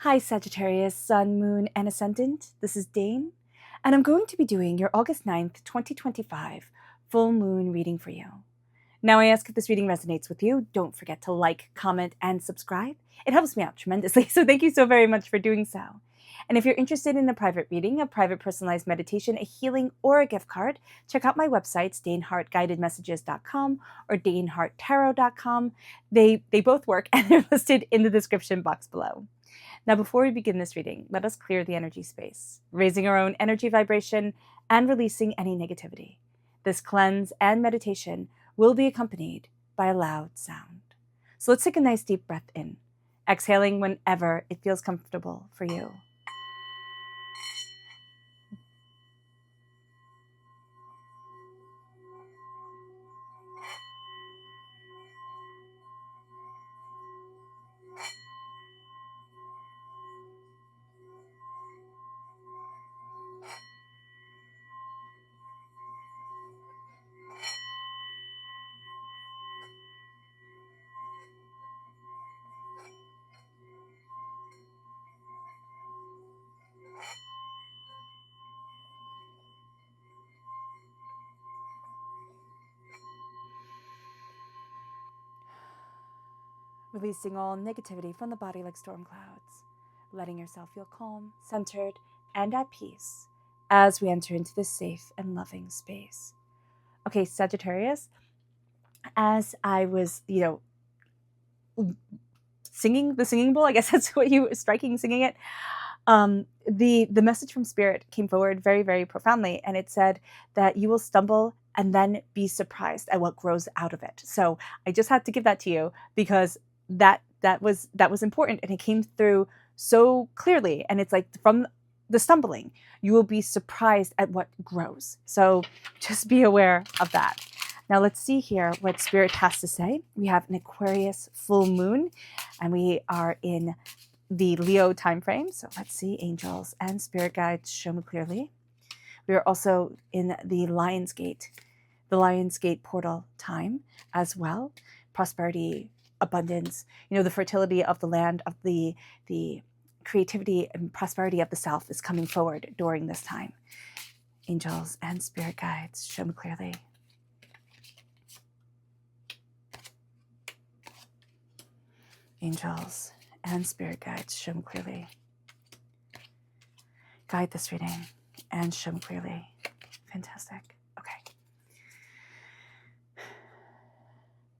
Hi Sagittarius, Sun, Moon, and Ascendant. This is Dane, and I'm going to be doing your August 9th, 2025 full moon reading for you. Now, I ask if this reading resonates with you. Don't forget to like, comment, and subscribe. It helps me out tremendously, so thank you so very much for doing so. And if you're interested in a private reading, a private personalized meditation, a healing, or a gift card, check out my websites, danehartguidedmessages.com or daneharttarot.com. They both work, and they're listed in the description box below. Now, before we begin this reading, let us clear the energy space, raising our own energy vibration and releasing any negativity. This cleanse and meditation will be accompanied by a loud sound. So let's take a nice deep breath in, exhaling whenever it feels comfortable for you. Releasing all negativity from the body like storm clouds, letting yourself feel calm, centered, and at peace as we enter into this safe and loving space. Okay, Sagittarius, as I was, singing the singing bowl, I guess that's what you were singing it. The message from Spirit came forward very, very profoundly, and it said that you will stumble and then be surprised at what grows out of it. So I just had to give that to you because that was important, and it came through so clearly. And it's like from the stumbling, you will be surprised at what grows. So just be aware of that. Now let's see here what Spirit has to say. We have an Aquarius full moon, and we are in the Leo time frame. So let's see, angels and spirit guides show me clearly. We are also in the Lionsgate portal time as well. Prosperity, abundance, the fertility of the land, of the creativity and prosperity of the self is coming forward during this time. Angels and spirit guides show me clearly. Angels and spirit guides show me clearly. Guide this reading and show me clearly. Fantastic. Okay.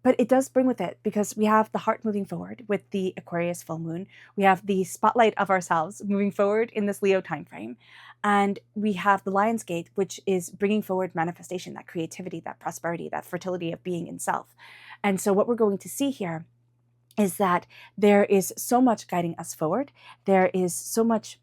But it does bring with it, because we have the heart moving forward with the Aquarius full moon. We have the spotlight of ourselves moving forward in this Leo time frame. And we have the Lionsgate, which is bringing forward manifestation, that creativity, that prosperity, that fertility of being in self. And so what we're going to see here is that there is so much guiding us forward. There is so much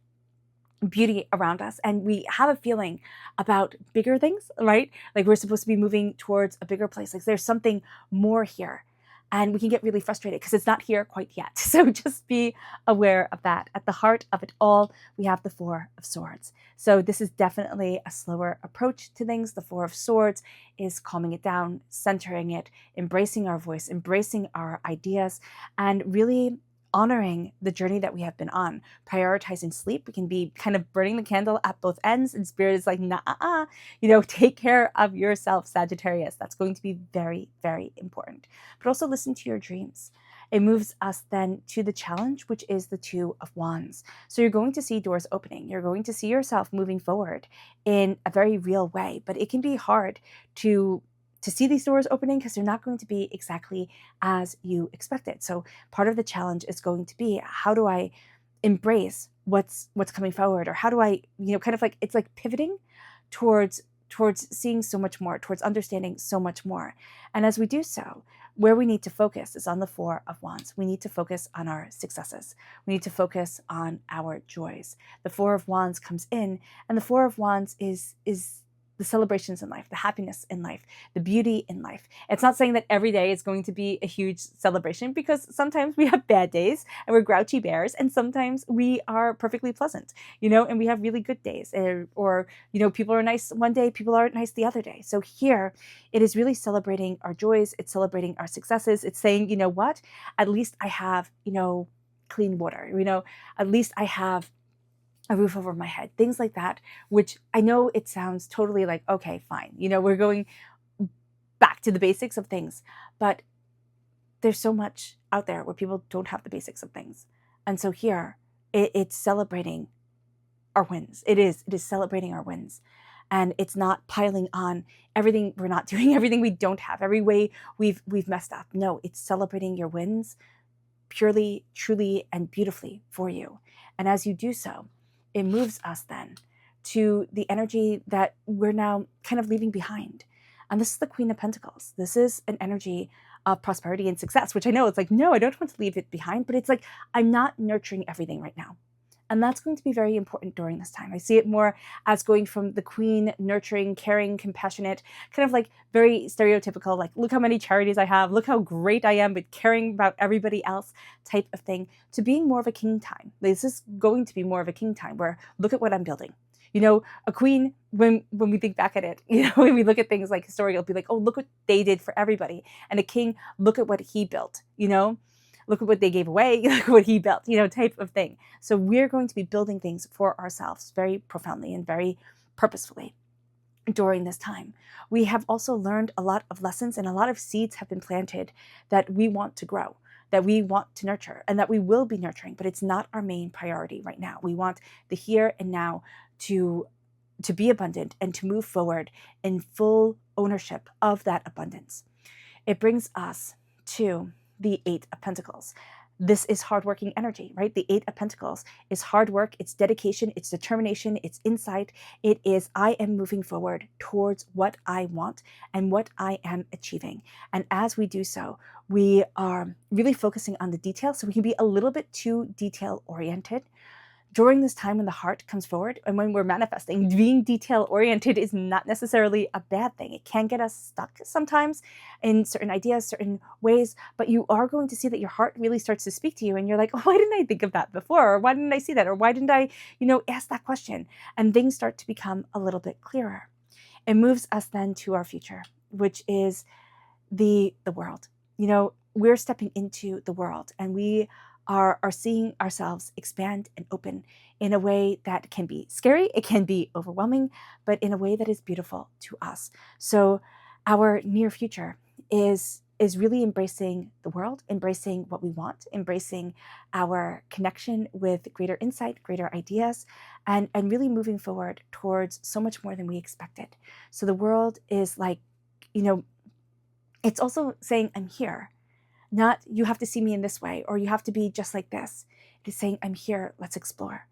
beauty around us, and we have a feeling about bigger things, right? Like we're supposed to be moving towards a bigger place. Like there's something more here, and we can get really frustrated because it's not here quite yet. So just be aware of that. At the heart of it all, we have the Four of Swords. So this is definitely a slower approach to things. The Four of Swords is calming it down, centering it, embracing our voice, embracing our ideas, and really honoring the journey that we have been on, prioritizing sleep. We can be kind of burning the candle at both ends, and Spirit is like, nah, take care of yourself, Sagittarius. That's going to be very, very important. But also listen to your dreams. It moves us then to the challenge, which is the Two of Wands. So you're going to see doors opening. You're going to see yourself moving forward in a very real way, but it can be hard to see these doors opening because they're not going to be exactly as you expected. So part of the challenge is going to be, how do I embrace what's coming forward? Or how do I, kind of like, it's like pivoting towards seeing so much more, towards understanding so much more. And as we do so, where we need to focus is on the Four of Wands. We need to focus on our successes. We need to focus on our joys. The Four of Wands comes in, and the Four of Wands is the celebrations in life, the happiness in life, the beauty in life. It's not saying that every day is going to be a huge celebration, because sometimes we have bad days and we're grouchy bears, and sometimes we are perfectly pleasant, and we have really good days. Or people are nice one day, people aren't nice the other day. So here, it is really celebrating our joys. It's celebrating our successes. It's saying, what? At least I have, clean water, at least I have a roof over my head, things like that, which I know it sounds totally like, okay, fine. We're going back to the basics of things, but there's so much out there where people don't have the basics of things. And so here it's celebrating our wins. It is celebrating our wins. And it's not piling on everything we're not doing, everything we don't have, every way we've messed up. No, it's celebrating your wins purely, truly, and beautifully for you. And as you do so, it moves us then to the energy that we're now kind of leaving behind. And this is the Queen of Pentacles. This is an energy of prosperity and success, which I know it's like, no, I don't want to leave it behind, but it's like, I'm not nurturing everything right now. And that's going to be very important during this time. I see it more as going from the queen, nurturing, caring, compassionate, kind of like very stereotypical, like, look how many charities I have, look how great I am, but caring about everybody else type of thing, to being more of a king time. This is going to be more of a king time where, look at what I'm building. A queen, when we think back at it, when we look at things like historical, it'll be like, oh, look what they did for everybody. And a king, look at what he built, look at what they gave away, look at what he built, type of thing. So we're going to be building things for ourselves very profoundly and very purposefully during this time. We have also learned a lot of lessons, and a lot of seeds have been planted that we want to grow, that we want to nurture, and that we will be nurturing, but it's not our main priority right now. We want the here and now to be abundant and to move forward in full ownership of that abundance. It brings us to the Eight of Pentacles. This is hardworking energy, right? The Eight of Pentacles is hard work, it's dedication, it's determination, it's insight. It is, I am moving forward towards what I want and what I am achieving. And as we do so, we are really focusing on the details, so we can be a little bit too detail oriented. During this time when the heart comes forward and when we're manifesting, being detail-oriented is not necessarily a bad thing. It can get us stuck sometimes in certain ideas, certain ways, but you are going to see that your heart really starts to speak to you and you're like, oh, why didn't I think of that before? Or why didn't I see that? Or why didn't I, ask that question? And things start to become a little bit clearer. It moves us then to our future, which is the world. We're stepping into the world, and we are seeing ourselves expand and open in a way that can be scary, it can be overwhelming, but in a way that is beautiful to us. So our near future is really embracing the world, embracing what we want, embracing our connection with greater insight, greater ideas, and really moving forward towards so much more than we expected. So the world is like, it's also saying, I'm here. Not, you have to see me in this way, or you have to be just like this. It is saying, I'm here, let's explore,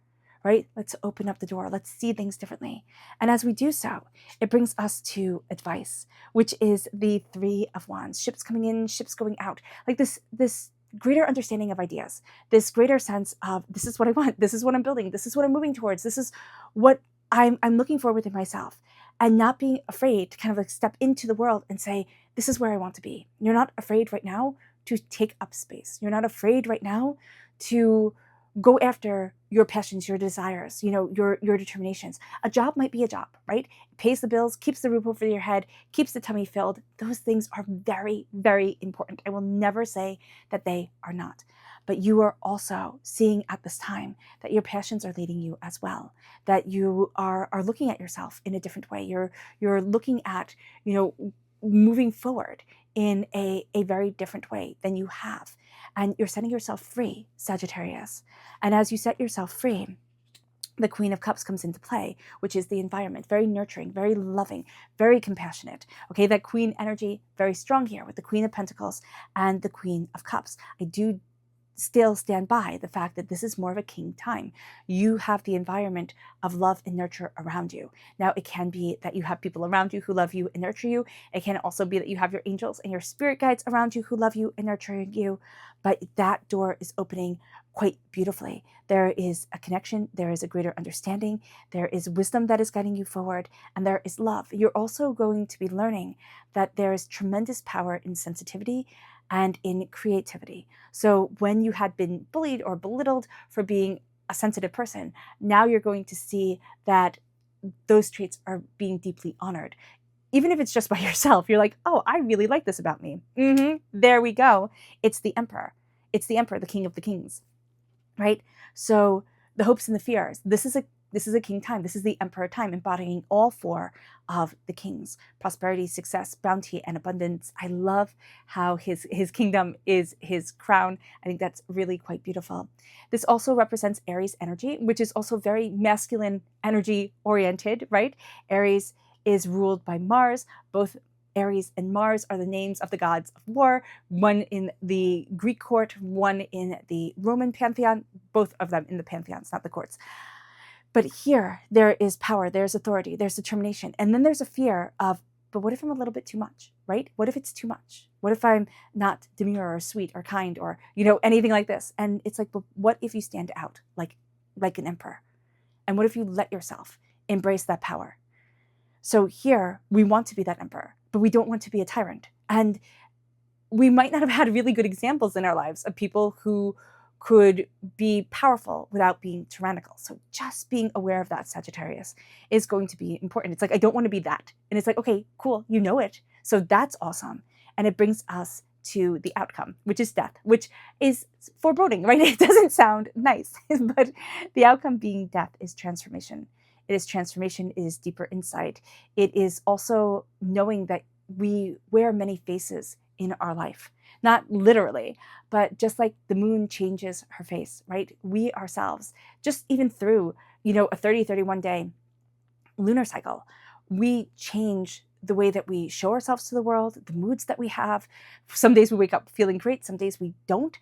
right? Let's open up the door, let's see things differently. And as we do so, it brings us to advice, which is the Three of Wands. Ships coming in, ships going out. Like this greater understanding of ideas, this greater sense of, this is what I want, this is what I'm building, this is what I'm moving towards, this is what I'm looking for within myself. And not being afraid to kind of like step into the world and say, this is where I want to be. You're not afraid right now to take up space. You're not afraid right now to go after your passions, your desires, your determinations. A job might be a job, right? It pays the bills, keeps the roof over your head, keeps the tummy filled. Those things are very, very important. I will never say that they are not. But you are also seeing at this time that your passions are leading you as well, that you are looking at yourself in a different way. You're looking at, moving forward in a very different way than you have. And you're setting yourself free, Sagittarius. And as you set yourself free, the Queen of Cups comes into play, which is the environment, very nurturing, very loving, very compassionate. Okay, that Queen energy, very strong here with the Queen of Pentacles and the Queen of Cups. I do still stand by the fact that this is more of a king time. You have the environment of love and nurture around you. Now, it can be that you have people around you who love you and nurture you. It can also be that you have your angels and your spirit guides around you who love you and nurture you. But that door is opening quite beautifully. There is a connection, there is a greater understanding, there is wisdom that is guiding you forward, and there is love. You're also going to be learning that there is tremendous power in sensitivity and in creativity. So when you had been bullied or belittled for being a sensitive person, now you're going to see that those traits are being deeply honored. Even if it's just by yourself, you're like, oh, I really like this about me. There we go. It's the Emperor. It's the Emperor, the King of the Kings. right? So the hopes and the fears, this is a king time. This is the emperor time, embodying all four of the kings: prosperity, success, bounty, and abundance. I love how his kingdom is his crown. I think that's really quite beautiful. This also represents Aries energy, which is also very masculine energy oriented, right? Aries is ruled by Mars. Both Aries and Mars are the names of the gods of war, one in the Greek court, one in the Roman pantheon, both of them in the pantheons, not the courts. But here, there is power, there's authority, there's determination. And then there's a fear of, but what if I'm a little bit too much, right? What if it's too much? What if I'm not demure or sweet or kind or, anything like this? And it's like, but what if you stand out like an emperor? And what if you let yourself embrace that power? So here, we want to be that emperor, but we don't want to be a tyrant. And we might not have had really good examples in our lives of people who could be powerful without being tyrannical. So just being aware of that, Sagittarius, is going to be important. It's like, I don't want to be that. And it's like, okay, cool, you know it. So that's awesome. And it brings us to the outcome, which is death, which is foreboding, right? It doesn't sound nice, but the outcome being death is transformation. It is transformation, it is deeper insight. It is also knowing that we wear many faces in our life. Not literally, but just like the moon changes her face, right? We ourselves, just even through, a 30, 31 day lunar cycle, we change the way that we show ourselves to the world, the moods that we have. Some days we wake up feeling great, some days we don't,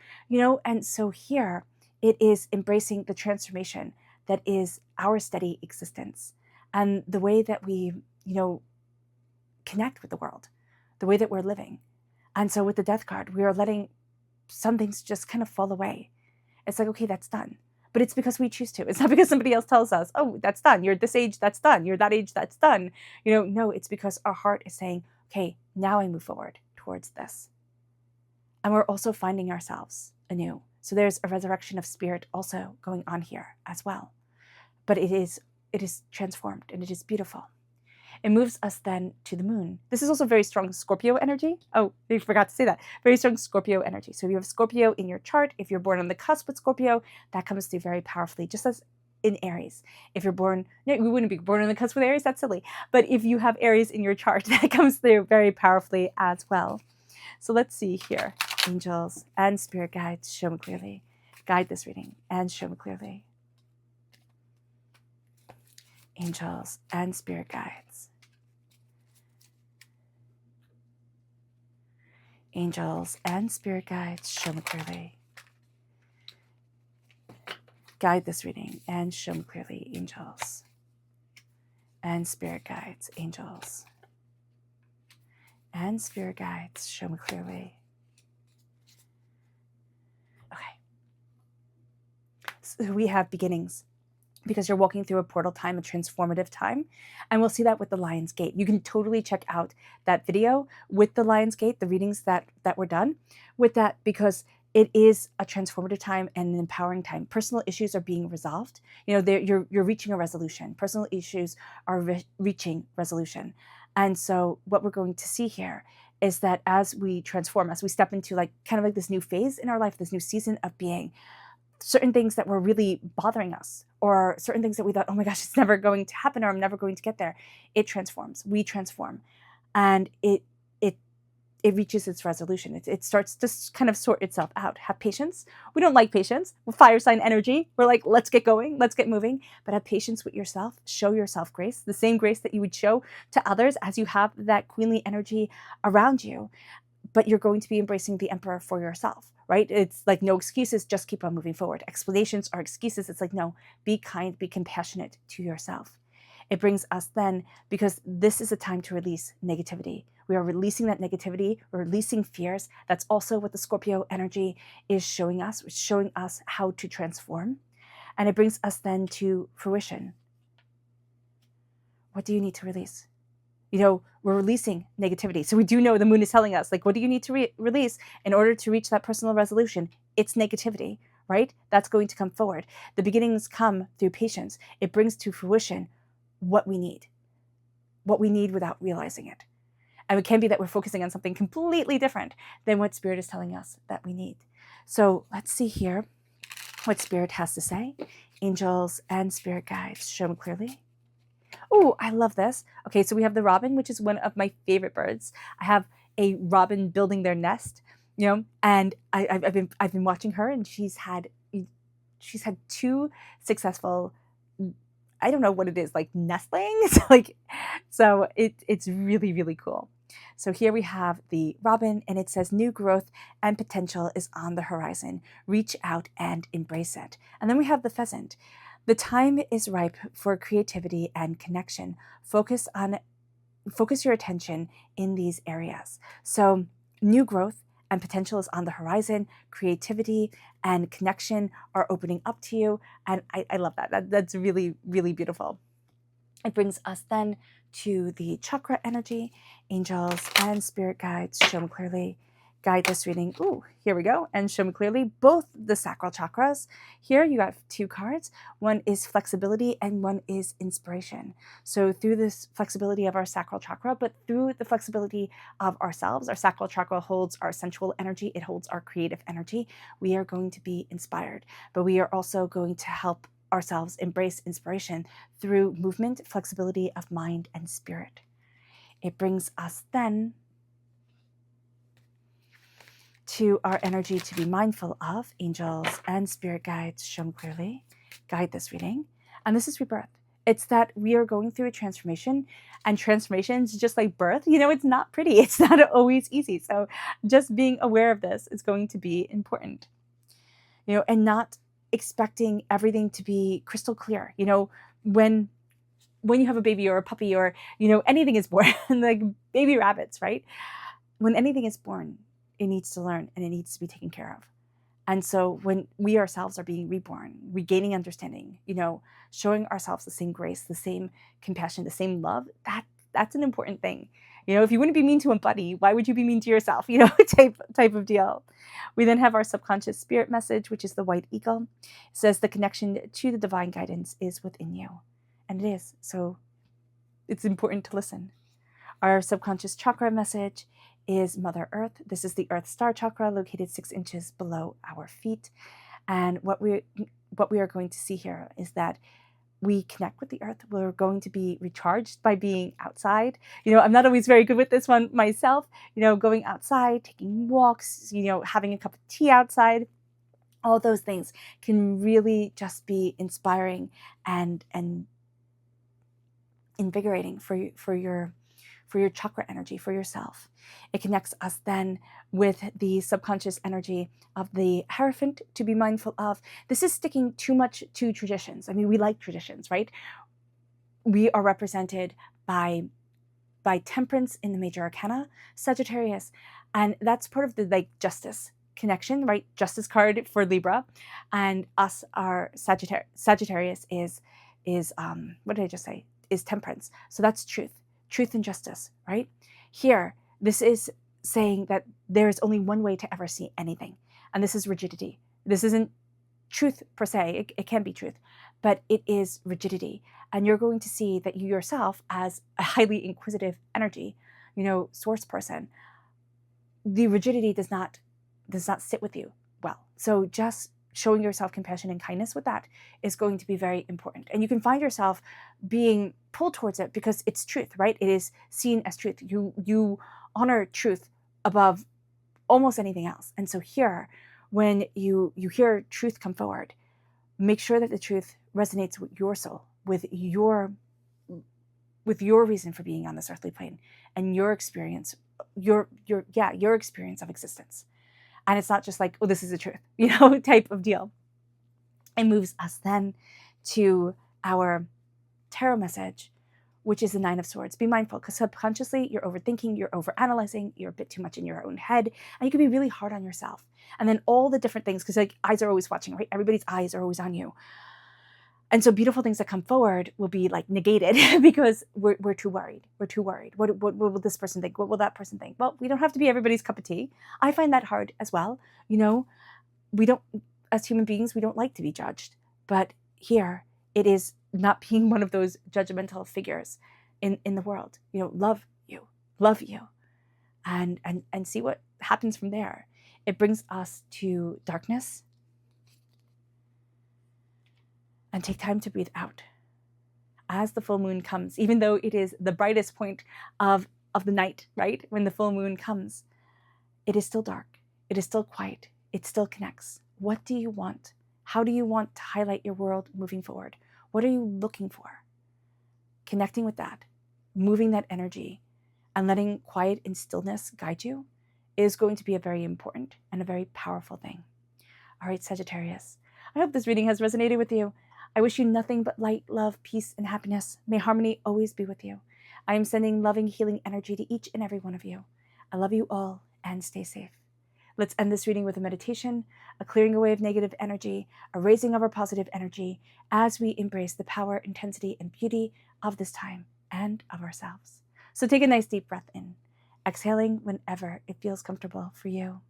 and so here it is embracing the transformation that is our steady existence and the way that we, connect with the world, the way that we're living. And so with the death card, we are letting some things just kind of fall away. It's like, okay, that's done. But it's because we choose to. It's not because somebody else tells us, oh, that's done. You're this age, that's done. You're that age, that's done. No, it's because our heart is saying, okay, now I move forward towards this. And we're also finding ourselves anew. So there's a resurrection of spirit also going on here as well. But it is transformed and it is beautiful. It moves us then to the moon. This is also very strong Scorpio energy. Oh, I forgot to say that. Very strong Scorpio energy. So if you have Scorpio in your chart, if you're born on the cusp with Scorpio, that comes through very powerfully, just as in Aries. If you're born, no, we wouldn't be born on the cusp with Aries, that's silly. But if you have Aries in your chart, that comes through very powerfully as well. So let's see here. Angels and spirit guides, show me clearly. Guide this reading and show me clearly. Angels and spirit guides. Angels and spirit guides, show me clearly. Guide this reading and show me clearly, angels and spirit guides, angels and spirit guides, show me clearly. Okay. So we have beginnings, because you're walking through a portal time, a transformative time. And we'll see that with the Lion's Gate. You can totally check out that video with the Lion's Gate, the readings that were done with that, because it is a transformative time and an empowering time. Personal issues are being resolved. You're reaching a resolution. Personal issues are reaching resolution. And so what we're going to see here is that as we transform, as we step into kind of this new phase in our life, this new season of being, certain things that were really bothering us, or certain things that we thought, oh my gosh, it's never going to happen, or I'm never going to get there, it transforms. We transform, and it reaches its resolution. It starts to kind of sort itself out. Have patience. We don't like patience. We're fire sign energy. We're like, let's get going, let's get moving. But have patience with yourself. Show yourself grace, the same grace that you would show to others as you have that queenly energy around you. But you're going to be embracing the emperor for yourself, right? It's like no excuses, just keep on moving forward. Explanations are excuses. It's like, no, be kind, be compassionate to yourself. It brings us then, because this is a time to release negativity. We are releasing that negativity, we're releasing fears. That's also what the Scorpio energy is showing us. It's showing us how to transform. And it brings us then to fruition. What do you need to release? We're releasing negativity. So we do know the moon is telling us, what do you need to release in order to reach that personal resolution? It's negativity, right? That's going to come forward. The beginnings come through patience. It brings to fruition what we need without realizing it. And it can be that we're focusing on something completely different than what Spirit is telling us that we need. So let's see here. what Spirit has to say. Angels and spirit guides, show me clearly. Oh, I love this. Okay, so we have the robin, which is one of my favorite birds. I have a robin building their nest, and I've been watching her, and she's had 2 successful, I don't know what it is, like nestlings, so it's really, really cool. So here we have the robin, and it says new growth and potential is on the horizon. Reach out and embrace it. And then we have the pheasant. The time is ripe for creativity and connection. Focus your attention in these areas. So new growth and potential is on the horizon. Creativity and connection are opening up to you. And I love that. That's really, really beautiful. It brings us then to the chakra energy. Angels and spirit guides, show me clearly. Guide this reading. Ooh, here we go. And show me clearly both the sacral chakras. Here you have 2 cards. One is flexibility and one is inspiration. So through this flexibility of our sacral chakra, but through the flexibility of ourselves, our sacral chakra holds our sensual energy. It holds our creative energy. We are going to be inspired, but we are also going to help ourselves embrace inspiration through movement, flexibility of mind and spirit. It brings us then to our energy to be mindful of. Angels and spirit guides, show me clearly. Guide this reading. And this is rebirth. It's that we are going through a transformation, and transformations, just like birth, it's not pretty. It's not always easy. So just being aware of this is going to be important, and not expecting everything to be crystal clear. When you have a baby or a puppy or, anything is born, like baby rabbits, right? When anything is born, it needs to learn and it needs to be taken care of. And so when we ourselves are being reborn, regaining understanding, showing ourselves the same grace, the same compassion, the same love, that's an important thing. If you wouldn't be mean to a buddy, why would you be mean to yourself? Type of deal. We then have our subconscious spirit message, which is the white eagle. It says the connection to the divine guidance is within you. And it is. So it's important to listen. Our subconscious chakra message is Mother Earth. This is the Earth Star chakra located 6 inches below our feet. And what we are going to see here is that we connect with the earth. We're going to be recharged by being outside. I'm not always very good with this one myself, going outside, taking walks, having a cup of tea outside. All those things can really just be inspiring and invigorating for your chakra energy, for yourself. It connects us then with the subconscious energy of the Hierophant to be mindful of. This is sticking too much to traditions. I mean, we like traditions, right? We are represented by Temperance in the major arcana, Sagittarius, and that's part of the justice connection, right? Justice card for Libra, and us, our Sagittarius is what did I just say? Is Temperance. So that's truth and justice, right? Here, this is saying that there is only one way to ever see anything, and this is rigidity. This isn't truth per se. It can be truth, but it is rigidity. And you're going to see that you yourself, as a highly inquisitive energy, source person, the rigidity does not sit with you well. So just showing yourself compassion and kindness with that is going to be very important. And you can find yourself being pulled towards it because it's truth, right? It is seen as truth. You honor truth above almost anything else. And so here, when you hear truth come forward, make sure that the truth resonates with your soul, with your reason for being on this earthly plane and your experience, your experience of existence. And it's not just like, oh, this is the truth, type of deal. It moves us then to our tarot message, which is the 9 of Swords. Be mindful, because subconsciously you're overthinking, you're overanalyzing, you're a bit too much in your own head, and you can be really hard on yourself. And then all the different things, because eyes are always watching, right? Everybody's eyes are always on you. And so beautiful things that come forward will be negated because we're too worried. We're too worried. What will this person think? What will that person think? Well, we don't have to be everybody's cup of tea. I find that hard as well. We don't, as human beings, we don't like to be judged. But here, it is not being one of those judgmental figures in the world. Love you, and see what happens from there. It brings us to darkness. And take time to breathe out. As the full moon comes, even though it is the brightest point of the night, right? When the full moon comes, it is still dark. It is still quiet. It still connects. What do you want? How do you want to highlight your world moving forward? What are you looking for? Connecting with that, moving that energy, and letting quiet and stillness guide you is going to be a very important and a very powerful thing. All right, Sagittarius, I hope this reading has resonated with you. I wish you nothing but light, love, peace, and happiness. May harmony always be with you. I am sending loving, healing energy to each and every one of you. I love you all, and stay safe. Let's end this reading with a meditation, a clearing away of negative energy, a raising of our positive energy as we embrace the power, intensity, and beauty of this time and of ourselves. So take a nice deep breath in, exhaling whenever it feels comfortable for you.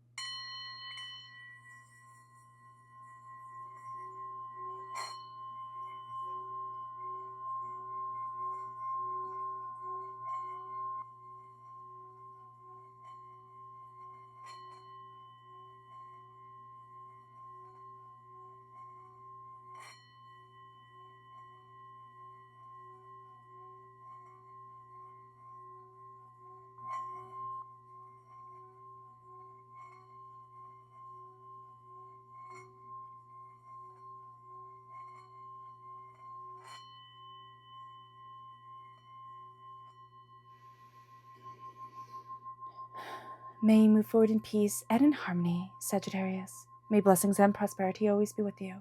May you move forward in peace and in harmony, Sagittarius. May blessings and prosperity always be with you.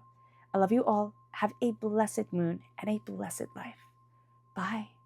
I love you all. Have a blessed moon and a blessed life. Bye.